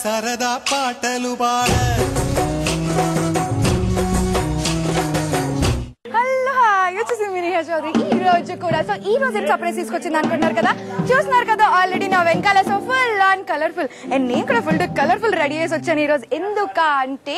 సరదా పాటలు పాడ ఈ రోజు కూడా సో ఈ రోజు సర్ప్రైజ్ తీసుకొచ్చింది అనుకుంటున్నారు కదా, చూస్తున్నారు కదా ఆల్రెడీ నా వెనకాల so full and colourful and నేను కూడా ఫుల్ కలర్ఫుల్ రెడీ చేసి వచ్చాను ఈ రోజు. ఎందుక అంటే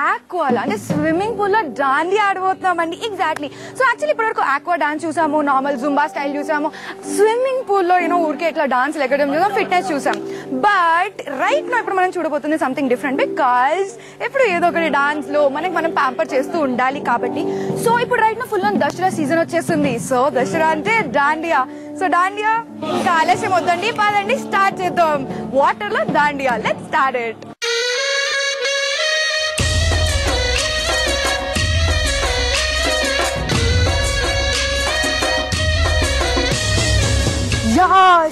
ఆక్వాలో అంటే స్విమ్మింగ్ పూల్ లో డాండియా ఆడబోతున్నామండి. ఎగ్జాక్ట్లీ. సో యాక్చువల్లీ ఇప్పటివరకు ఆక్వా డాన్స్ చూసాము, నార్మల్ జుంబా స్టైల్ చూసాము, స్విమ్మింగ్ పూల్ లో ఊరికే ఇట్లా డాన్స్ లెక్కడం చూసాం, ఫిట్నెస్ చూసాం. బట్ రైట్ నో ఇప్పుడు మనం చూడబోతుంది సంథింగ్ డిఫరెంట్. బికాజ్ ఇప్పుడు ఏదో ఒకటి డాన్స్ లో మనం ప్యాంపర్ చేస్తూ ఉండాలి కాబట్టి. సో ఇప్పుడు right now full on Dasara season వచ్చేస్తుంది. సో దసరా అంటే డాండియా. సో డాండియా ఇంకా ఆలస్యం వద్దండి, పదండి స్టార్ట్ చేద్దాం. వాటర్ లో dandiya, let's start it.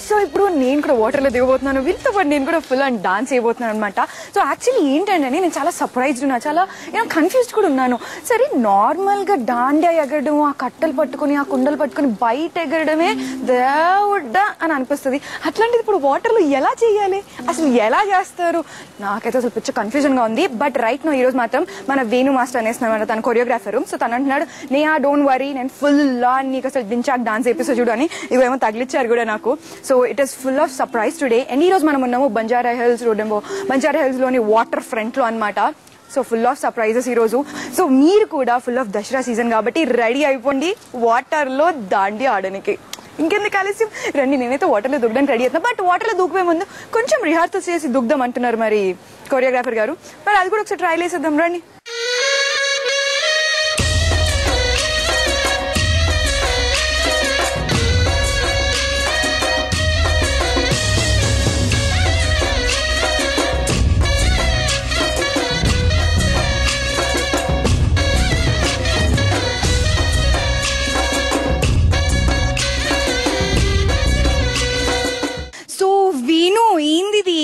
So ఇప్పుడు నేను కూడా వాటర్ లో దిగబోతున్నాను, వీళ్ళతో పాటు నేను కూడా ఫుల్ అండ్ డాన్స్ చేయబోతున్నాను అనమాట. సో యాక్చువల్లీ ఏంటంటే నేను చాలా సర్ప్రైజ్డ్ ఉన్నా, చాలా కన్ఫ్యూజ్డ్ కూడా ఉన్నాను. సరే నార్మల్ గా డాండియా ఎగరడం, ఆ కట్టలు పట్టుకుని ఆ కుండలు పట్టుకుని బయట ఎగరడమే దేవుడ్డా అని అనిపిస్తుంది. అట్లాంటిది ఇప్పుడు వాటర్ లో ఎలా చేయాలి, అసలు ఎలా చేస్తారు, నాకైతే అసలు పిచ్చ కన్ఫ్యూజన్ గా ఉంది. బట్ రైట్ నో ఈ రోజు మాత్రం మన వేణు మాస్టర్ అనేస్తున్నారు, తన కొరియోగ్రాఫర్. సో తను అంటున్నాడు, నేహా డోంట్ వరీ, నేను ఫుల్ నీకు అసలు దించాక డాన్స్ చేపిస్తా చూడు అని. ఇవేమో తగిలిచ్చారు కూడా నాకు. So it is full of surprise today. And ఈ రోజు మనం ఉన్నాము Banjara hills road, Banjara hills లోని వాటర్ ఫ్రంట్ లో అనమాట. సో ఫుల్ ఆఫ్ సర్ప్రైజెస్ ఈ రోజు. సో మీరు కూడా ఫుల్ ఆఫ్ దసరా సీజన్ కాబట్టి రెడీ అయిపోండి వాటర్ లో డాండియా ఆడడానికి. ఇంకెందుకు ఆలస్యం, రండి నేనైతే వాటర్ లో దూకడానికి రెడీ అవుతున్నా. బట్ వాటర్ లో దూకే ముందు కొంచెం రిహార్సల్ చేసి దూకుదాం అంటున్నారు మరి కొరియోగ్రాఫర్ గారు. మరి అది కూడా ఒకసారి ట్రైల్ చేసేద్దాం రండి.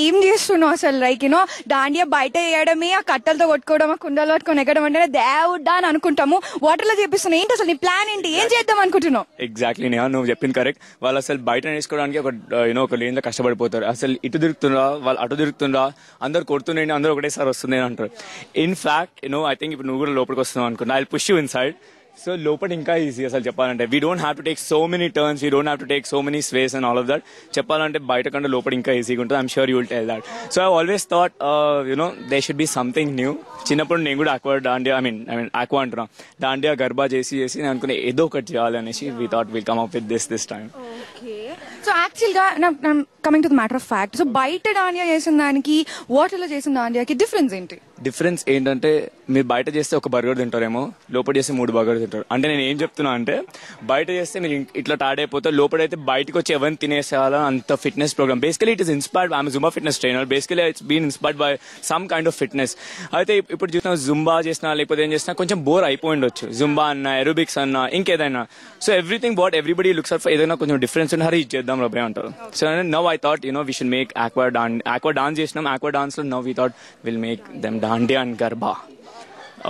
ఏం చేస్తున్నావు అసలు? లైక్ డాండియా బయట వేయడమే, ఆ కట్టలతో కొట్టుకోవడం, ఆ కుండలు పట్టుకొని ఎక్కడం అంటేనే దేవుడా అని అనుకుంటాము. వాటర్ లో చేపిస్తున్నావు, ఏంటి అసలు నీ ప్లాన్ ఏంటి, ఏం చేద్దాం అనుకుంటున్నావు? ఎగ్జాక్ట్లీ నేహా, నువ్వు చెప్పింది కరెక్ట్. వాళ్ళు అసలు బయట నేర్చుకోవడానికి ఒక లేన్ లో కష్టపడిపోతారు. అసలు ఇటు తిరుగుతుండ్రా, వాళ్ళు అటు తిరుగుతుండ్రా, అందరు కొడుతున్నాయి, అందరూ ఒకటేసారి వస్తుంది అంటారు. ఇన్ ఫ్యాక్ట్ ఐ థింక్ ఇప్పుడు నువ్వు కూడా లోపలికి వస్తున్నావు అనుకున్నా. I push you in side. So లోపల ఇంకా ఈజీ అసలు చెప్పాలంటే. We don't have to take so many turns, we don't have to take so many space and all of that. చెప్పాలంటే బయట కంటే లోపల ఇంకా ఈజీగా ఉంటుంది. I'm sure you will tell that. So I always thought they should be something new. చిన్నప్పుడు నేను కూడా ఆక్వా అంటున్నా, డాండియా గర్బా చేసి నేను అనుకునే ఏదో ఒకటి చేయాలి అనేసి we thought will come up with this time. So actual గా coming to the matter of fact, so బయట డాండియా చేసిన దానికి వాటర్ లో చేసిన డాండియాకి డిఫరెన్స్ ఏంటి? డిఫరెన్స్ ఏంటంటే మీరు బయట చేస్తే ఒక బర్గర్ తింటారేమో, లోపల చేస్తే 3 బర్గర్ తింటారు. అంటే నేను ఏం చెప్తున్నా అంటే బయట చేస్తే మీరు ఇట్లా టాడ్ అయిపోతారు, లోపలైతే బయటకు వచ్చి ఎవరిని తినేసేయాలని అంత fitness program. Basically it is inspired, I'm Zumba fitness trainer. Basically it's been inspired by some kind of fitness. అయితే ఇప్పుడు చూసిన జుంబా చేసినా లేకపోతే ఏం చేసినా కొంచెం బోర్ అయిపోయిండొచ్చు. జుంబా అన్నా, ఎరోబిక్స్ అన్నా, ఇంకేదైనా. So everything what everybody looks for ఏదైనా కొంచెం డిఫరెన్స్ ఉన్నారు, ఇది చేద్దాం రబ్బే అంటారు. So now I thought we should make aqua dance చేసినాం. ఆక్వా డాన్స్ లో now we thought will make them dandiya and garba.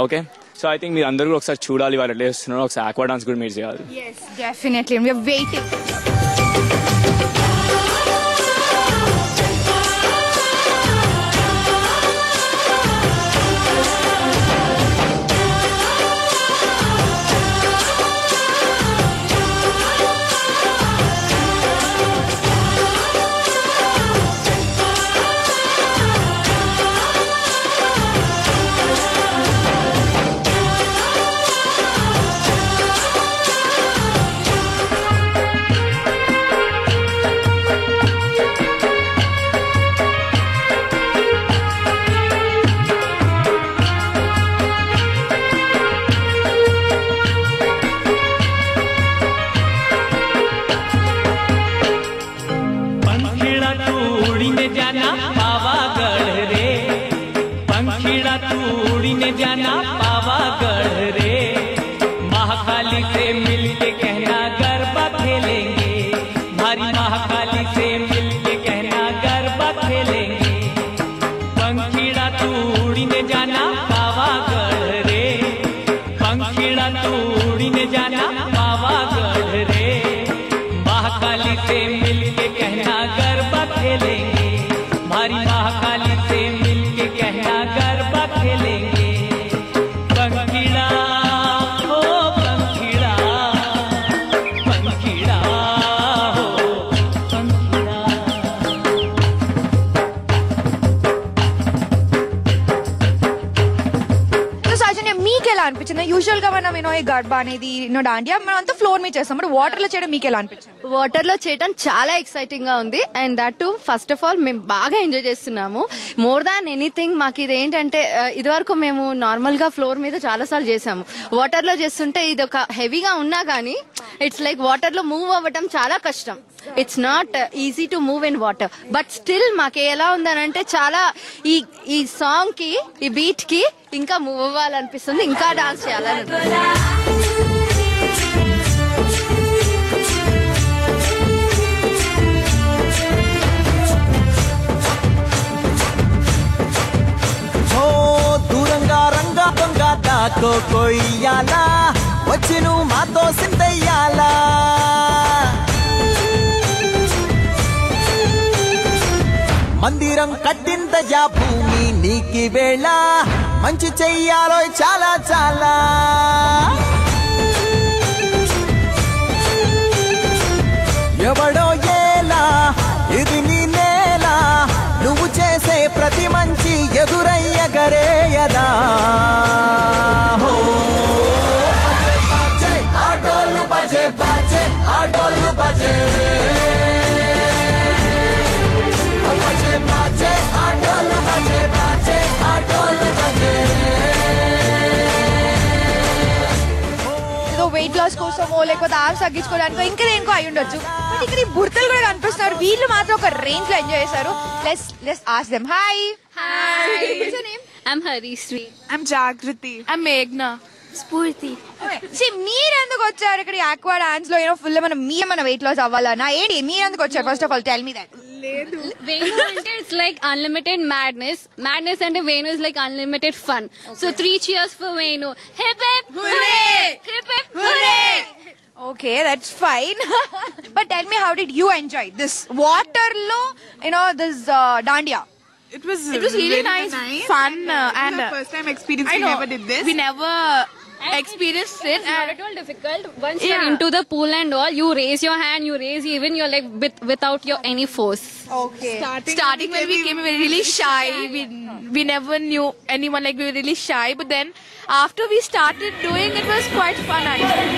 Okay, so I think మీరు అందరూ ఒకసారి చూడాలి వాళ్ళు ఎట్లా చేస్తున్నారు. ఒకసారి ఆక్వా డాన్స్ కూడా మీరు చేయాలి. Yes, definitely. We are waiting. जाना पावागढ़ रे, महाकाली से मिलके कहना गरबा खेलेंगे, भारी महाकाली से मिलके कहना गरबा खेलेंगे। पंखीड़ा तू उड़ीने जाना पावागढ़ रे, पंखीड़ा तू उड़ीने जाना पावागढ़ रे, महाकाली से मिलके कहना गरबा खेलेंगे, भारी महाकाली से మీకు ఎలా అనిపించింది? యూజువల్ గా మనం ఈ గర్బా అనేది డాండియా మనం అంతా ఫ్లోర్ మీద చేస్తాం, బట్ వాటర్ లో చేయడం మీకు ఎలా అనిపించింది? వాటర్ లో చేయడం చాలా ఎక్సైటింగ్ గా ఉంది. And that to first of all మేము బాగా ఎంజాయ్ చేస్తున్నాము. మోర్ దాన్ ఎనీథింగ్ మాకు ఇది ఏంటంటే ఇదివరకు మేము నార్మల్ గా ఫ్లోర్ మీద చాలా సార్లు చేసాము. వాటర్ లో చేస్తుంటే ఇది ఒక హెవీగా ఉన్నా గానీ ఇట్స్ లైక్ వాటర్ లో మూవ్ అవ్వటం చాలా కష్టం. It's not easy to move in water. But still మాకు ఎలా ఉందనంటే చాలా ఈ సాంగ్ కి ఈ బీట్ కి ఇంకా మూవ్ అవ్వాలనిపిస్తుంది, ఇంకా డాన్స్ చేయాలని. దూరంగా రంగా దొంగ దాకో కొయ్యాలా, వచ్చి నువ్వు మాతో సిందయ్యాలా. మందిరం కట్టిందయ్యా భూమి నీకి వేళ, మంచి చెయ్యాలో చాలా చాలా. ఎవడో ఏలా ఇది నీ నేల, నువ్వు చేసే ప్రతి మంచి ఎదురయ్యగరేయదా. ఆటోలు బజే బాజే, ఆటోలు బజే వెయిట్ లాస్ కోసమో లేకపోతే ఆర్మ్స్ తగ్గించుకోవడానికో ఇంకా దేనికో అయి ఉండొచ్చు. బట్ ఇక్కడ ఈ బుర్తలు కూడా కనిపిస్తున్నారు, వీళ్ళు మాత్రం ఒక రేంజ్ లో ఎంజాయ్ చేశారు. Let's ask them. Hi. What's your name? I'm Harishree. I'm Jagriti. I'm Meghna. Spurti. మీరు ఎందుకు వచ్చారు ఇక్కడ ఆక్వా డాన్స్ లో? ఫుల్ మన వెయిట్ లాస్ అవ్వాలన్నా ఏంటి మీరు ఎందుకు వచ్చారు? First of all tell me that. Venu ante it's like unlimited madness and Venu is like unlimited fun. So 3 cheers for Venu. Hip hip hooray! Hip hip hooray! Okay, that's fine. But tell me, how did you enjoy this water lo, this dandiya? It was really nice, fun, and first time experience. We never did this. We never experienced it. It's not at all difficult. Once you're into the pool and all, you raise your hand, you raise even your leg without your any force. Okay. Starting when we came, we were really shy. We never knew anyone, like we were really shy. But then after we started doing, it was quite fun actually.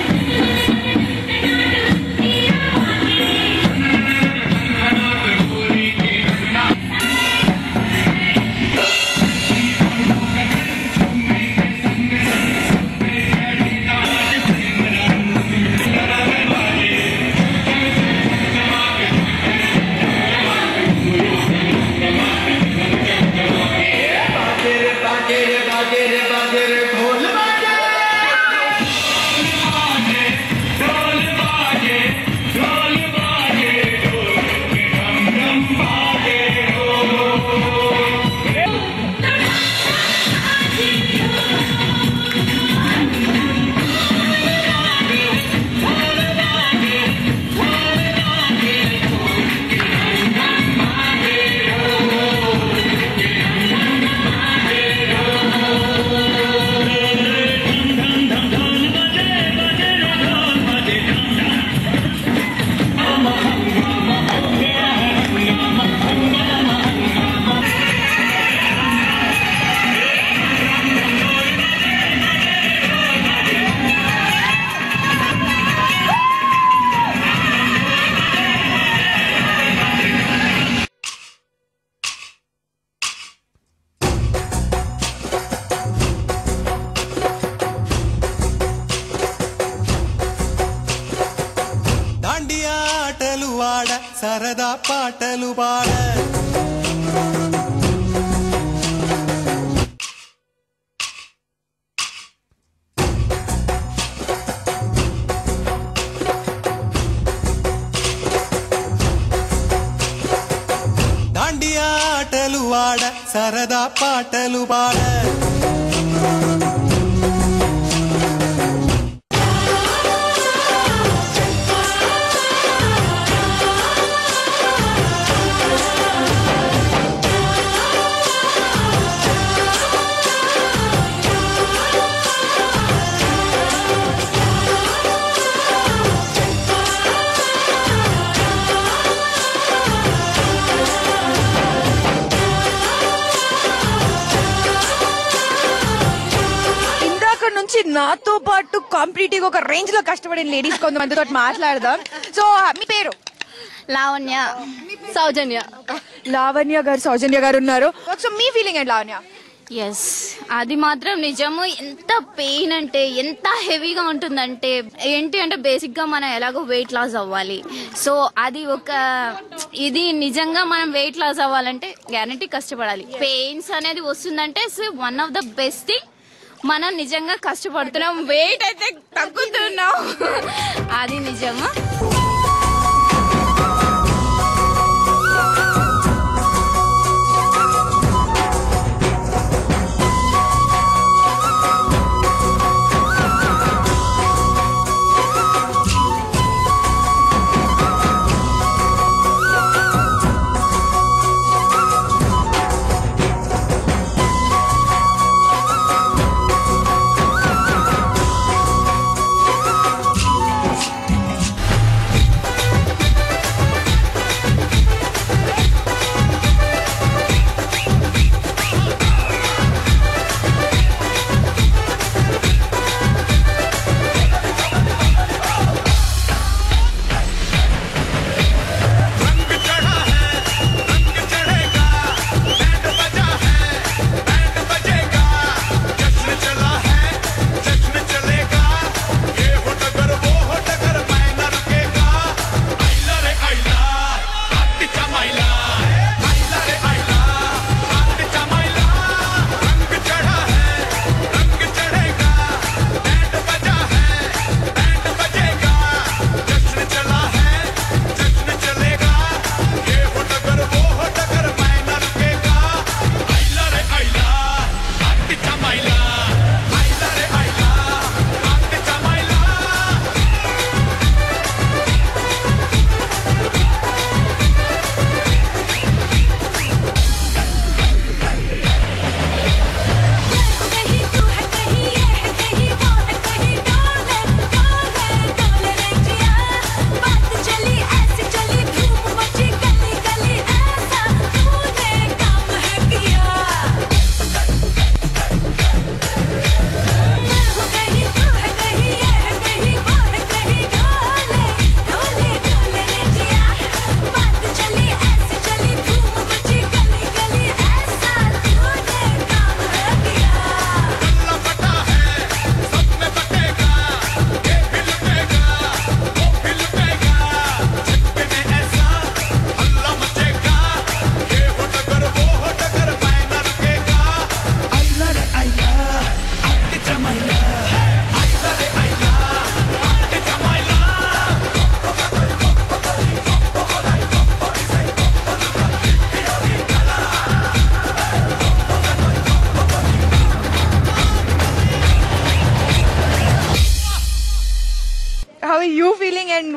సరదా పాటలు పాడ దాండియా ఆటలు ఆడ సరదా పాటలు పాడ నుంచి నాతో పాటు కాంపిటేటివ్ ఒక రేంజ్ లో కష్టపడిన లేడీస్ కొంతమందితో మాట్లాడదాం. సో మీ పేరు? లావణ్య, సౌజన్య. లావణ్య గారు, సౌజన్య గారు ఉన్నారు. సో మీ ఫీలింగ్ ఏంటి లావణ్య? ఎస్, అది మాత్రం నిజము. ఎంత పెయిన్ అంటే ఎంత హెవీగా ఉంటుందంటే ఏంటి అంటే బేసిక్ గా మనం ఎలాగో వెయిట్ లాస్ అవ్వాలి. సో అది ఒక ఇది నిజంగా మనం వెయిట్ లాస్ అవ్వాలంటే గ్యారంటీ కష్టపడాలి. పెయిన్స్ అనేది వస్తుందంటే one of the best thing. మనం నిజంగా కష్టపడుతున్నాం, వెయిట్ అయితే తగ్గుతున్నాం, అది నిజము.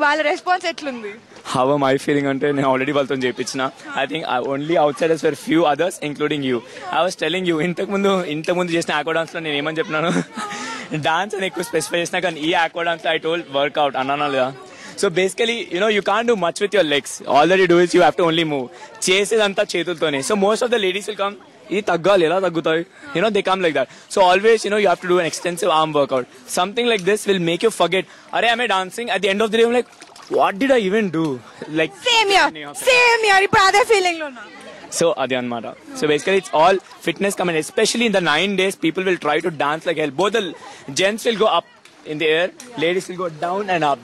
వాళ్ళ రెస్పాన్స్ ఎట్లుంది? హౌ am I feeling అంటే నేను ఆల్రెడీ వాళ్ళతో చేయించిన. I think only outsiders for few others including you. I was telling you ఇంతకుముందు చేసిన ఆక్వా డాన్స్ లో నేను ఏమని చెప్పినాను, డాన్స్ అని ఎక్కువ స్పెసిఫై చేసినా కానీ ఈ ఆక్వా డాన్స్ లో ఐ టోల్డ్ వర్క్అవుట్ అన్నాను లేదా. So basically you can't do much with your legs. All that you do is you have to only move. చేసేదంతా చేతులతోనే. So most of the ladies will come, ఇది తగ్గాలి, ఎలా తగ్గుతాయి, they come like that. So always you have to do an extensive arm workout. Something like this will make you forget, అరే am I dancing? At the end of the day I'm like, what did I even do? Like same here ఇప్పుడు అదే feeling లో ఉన్నా. So అది అన్నమాట. So basically it's all fitness comment. Especially in the 9 days people will try to dance like hell. Both the gents will go up in the air, ladies will go down and up.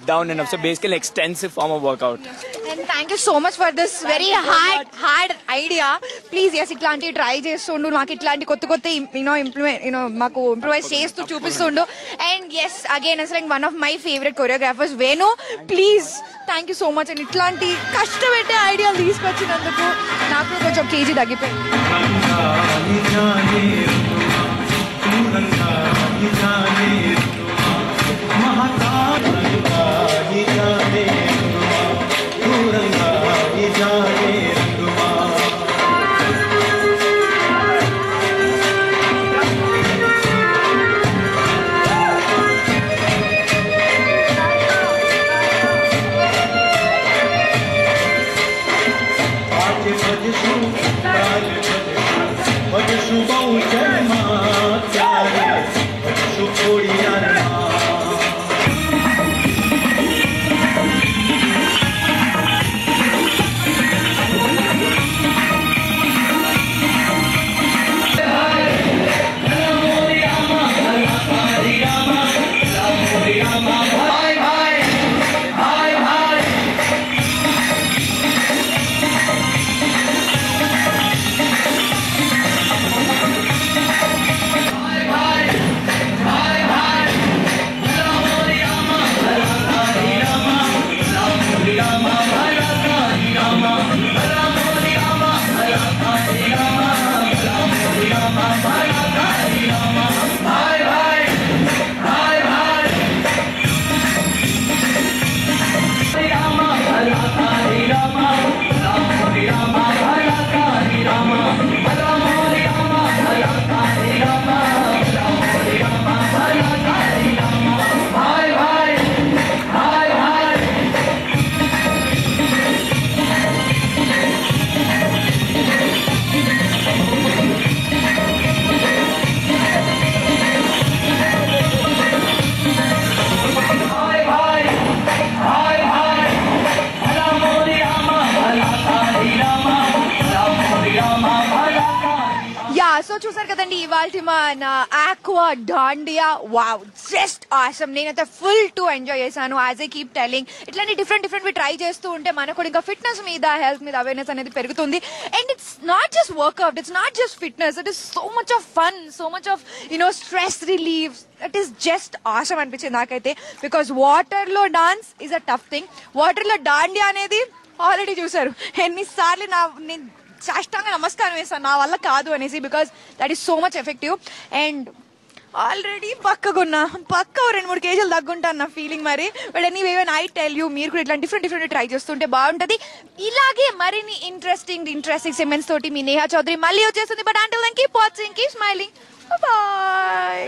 So basically extensive form of workout. And thank you so much for this very hard idea. Please yes, ఇట్లాంటి try చేస్తుండు, మాకు ఇట్లాంటి కొత్త మాకు improvise చేస్తూ చూపిస్తుండు. And yes, again it's like one of my favorite choreographers, Venu. Please thank you so much. And ఇట్లాంటి కష్టపెట్టే idea తీసుకొచ్చినందుకు నాకు కొంచెం కేజీ తగ్గిపోయింది. Baju bau Ultiman, Aqua, Dandiya, wow, just awesome. నేనైతే ఫుల్ టు ఎంజాయ్ చేశాను. As I keep telling, ఇట్లాంటి different try చేస్తూ ఉంటే మనకు కూడా ఇంకా ఫిట్నెస్ మీద, హెల్త్ మీద అవేర్నెస్ అనేది పెరుగుతుంది. And it's not just workout, it's not just fitness, it is so much of fun, so much of stress relief. It is just awesome అనిపించింది నాకైతే. బికాస్ వాటర్ లో dance is a tough thing. Water లో దాండియా అనేది already చూసారు ఎన్నిసార్లు. నేను సాష్టాంగ నమస్కారం వేస్తాను, నా వల్ల కాదు అనేసి, because that is so much effective. And already పక్క 2-3 కేజీలు తగ్గుంటాను నా ఫీలింగ్ మరి. But anyway I tell you, మీరు కూడా ఇట్లా డిఫరెంట్ ట్రై చేస్తుంటే బాగుంటుంది. ఇలాగే మరిన్ని ఇంట్రెస్టింగ్ సెగ్మెంట్స్ తోటి మీ నేహా చౌదరి మళ్ళీ వచ్చేస్తుంది. But until then keep watching, keep smiling, bye.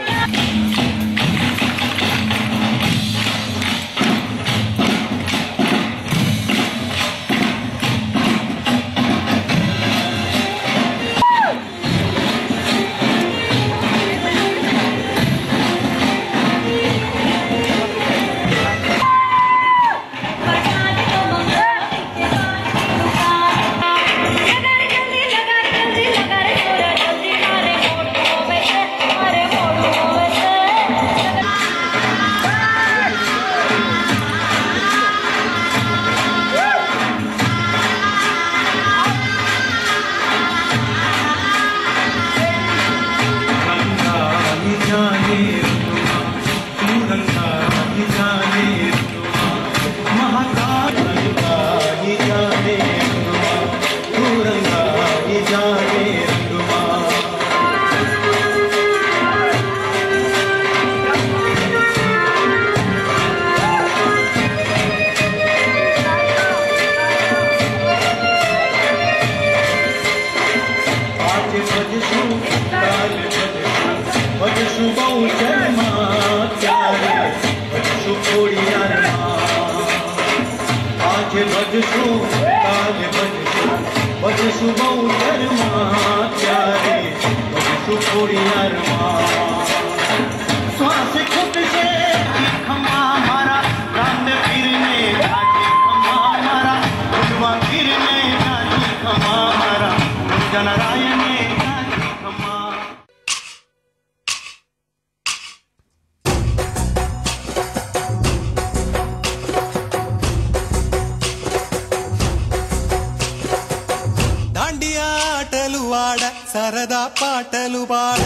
Dandiya ఆటలు ఆడ, సరదా పాటలు పాడ,